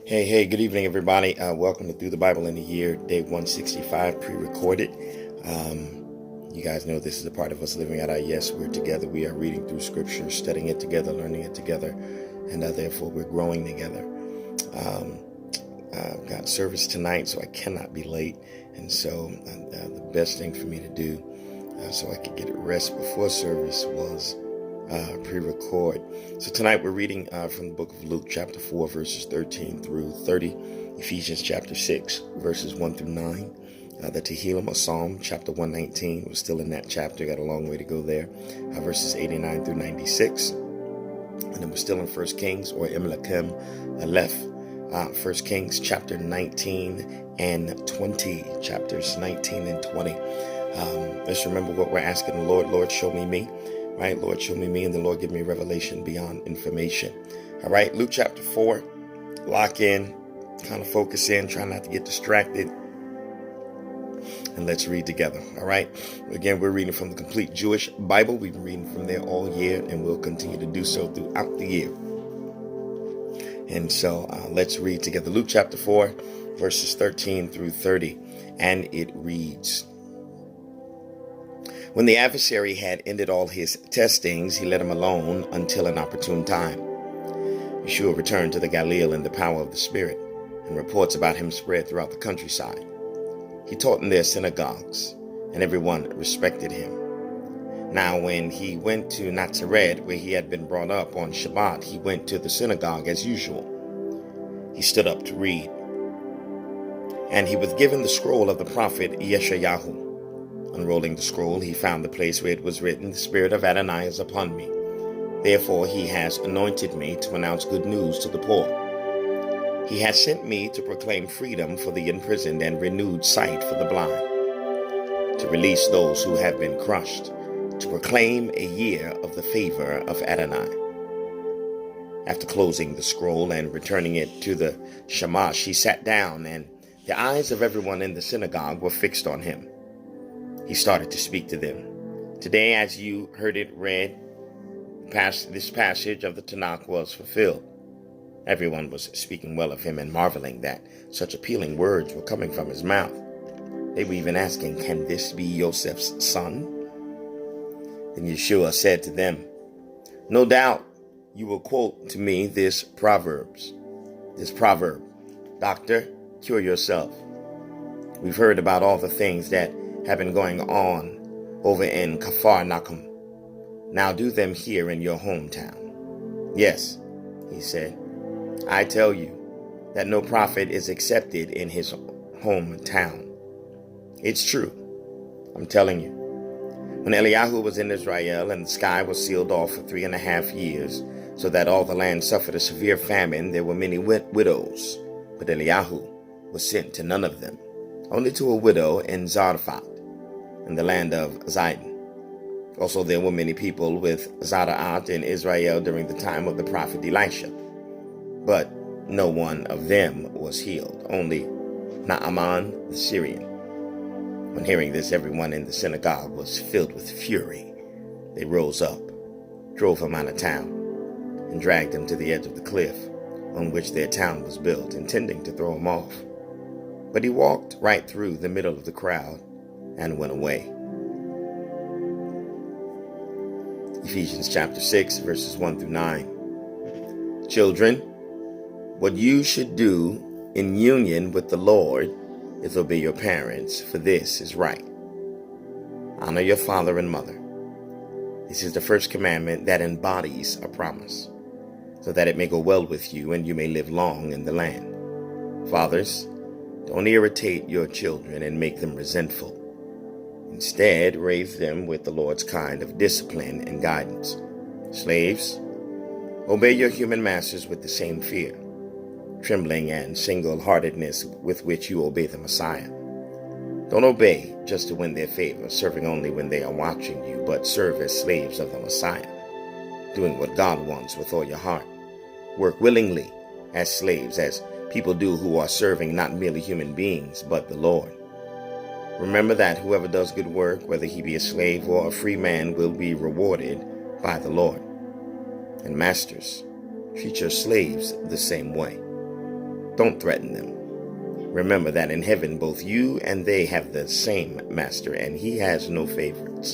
Hey, good evening, everybody. Welcome to Through the Bible in a Year, day 165, pre-recorded. You guys know this is a part of us living out our yes. We're together. We are reading through Scripture, studying it together, learning it together, and therefore we're growing together. I've got service tonight, so I cannot be late. And so the best thing for me to do so I could get rest before service was pre-record. So tonight we're reading from the book of Luke chapter 4 verses 13 through 30, Ephesians chapter 6 verses 1 through 9, the Tehillim or Psalm chapter 119. We're still in that chapter, got a long way to go there, verses 89 through 96. And then we're still in 1 Kings or Emelakim Aleph, 1 Kings chapter 19 and 20, chapters 19 and 20. Let's remember what we're asking the Lord. Lord, show me. Right, Lord, show me, and the Lord give me revelation beyond information. All right, Luke chapter 4, lock in, kind of focus in, try not to get distracted, and let's read together. All right, again, we're reading from the Complete Jewish Bible. We've been reading from there all year, and we'll continue to do so throughout the year. And so let's read together. Luke chapter 4, verses 13 through 30, and it reads: When the adversary had ended all his testings, he let him alone until an opportune time. Yeshua returned to the Galilee in the power of the Spirit, and reports about him spread throughout the countryside. He taught in their synagogues, and everyone respected him. Now when he went to Nazareth, where he had been brought up, on Shabbat, he went to the synagogue as usual. He stood up to read, and he was given the scroll of the prophet Yeshayahu. Unrolling the scroll, he found the place where it was written, "The Spirit of Adonai is upon me. Therefore he has anointed me to announce good news to the poor. He has sent me to proclaim freedom for the imprisoned and renewed sight for the blind, to release those who have been crushed, to proclaim a year of the favor of Adonai." After closing the scroll and returning it to the Shamash, he sat down, and the eyes of everyone in the synagogue were fixed on him. He started to speak to them. Today, as you heard it read, this passage of the Tanakh was fulfilled. Everyone was speaking well of him and marveling that such appealing words were coming from his mouth. They were even asking, "Can this be Joseph's son?" Then Yeshua said to them, "No doubt you will quote to me this proverb, Doctor, cure yourself. We've heard about all the things that have been going on over in Capharnaum. Now do them here in your hometown." "Yes," he said, "I tell you that no prophet is accepted in his hometown." It's true. I'm telling you. When Eliyahu was in Israel and the sky was sealed off for 3.5 years, so that all the land suffered a severe famine, there were many widows. But Eliyahu was sent to none of them, only to a widow in Zarephath, in the land of Zidon. Also there were many people with Zara'at in Israel during the time of the prophet Elisha, but no one of them was healed, only Naaman the Syrian. When hearing this, everyone in the synagogue was filled with fury. They rose up, drove him out of town, and dragged him to the edge of the cliff on which their town was built, intending to throw him off. But he walked right through the middle of the crowd and went away. Ephesians chapter 6, verses 1 through 9. Children, what you should do in union with the Lord is obey your parents, for this is right. Honor your father and mother. This is the first commandment that embodies a promise, so that it may go well with you and you may live long in the land. Fathers, don't irritate your children and make them resentful. Instead, raise them with the Lord's kind of discipline and guidance. Slaves, obey your human masters with the same fear, trembling and single-heartedness with which you obey the Messiah. Don't obey just to win their favor, serving only when they are watching you, but serve as slaves of the Messiah, doing what God wants with all your heart. Work willingly as slaves, as people do who are serving not merely human beings, but the Lord. Remember that whoever does good work, whether he be a slave or a free man, will be rewarded by the Lord. And masters, treat your slaves the same way. Don't threaten them. Remember that in heaven both you and they have the same master, and he has no favorites.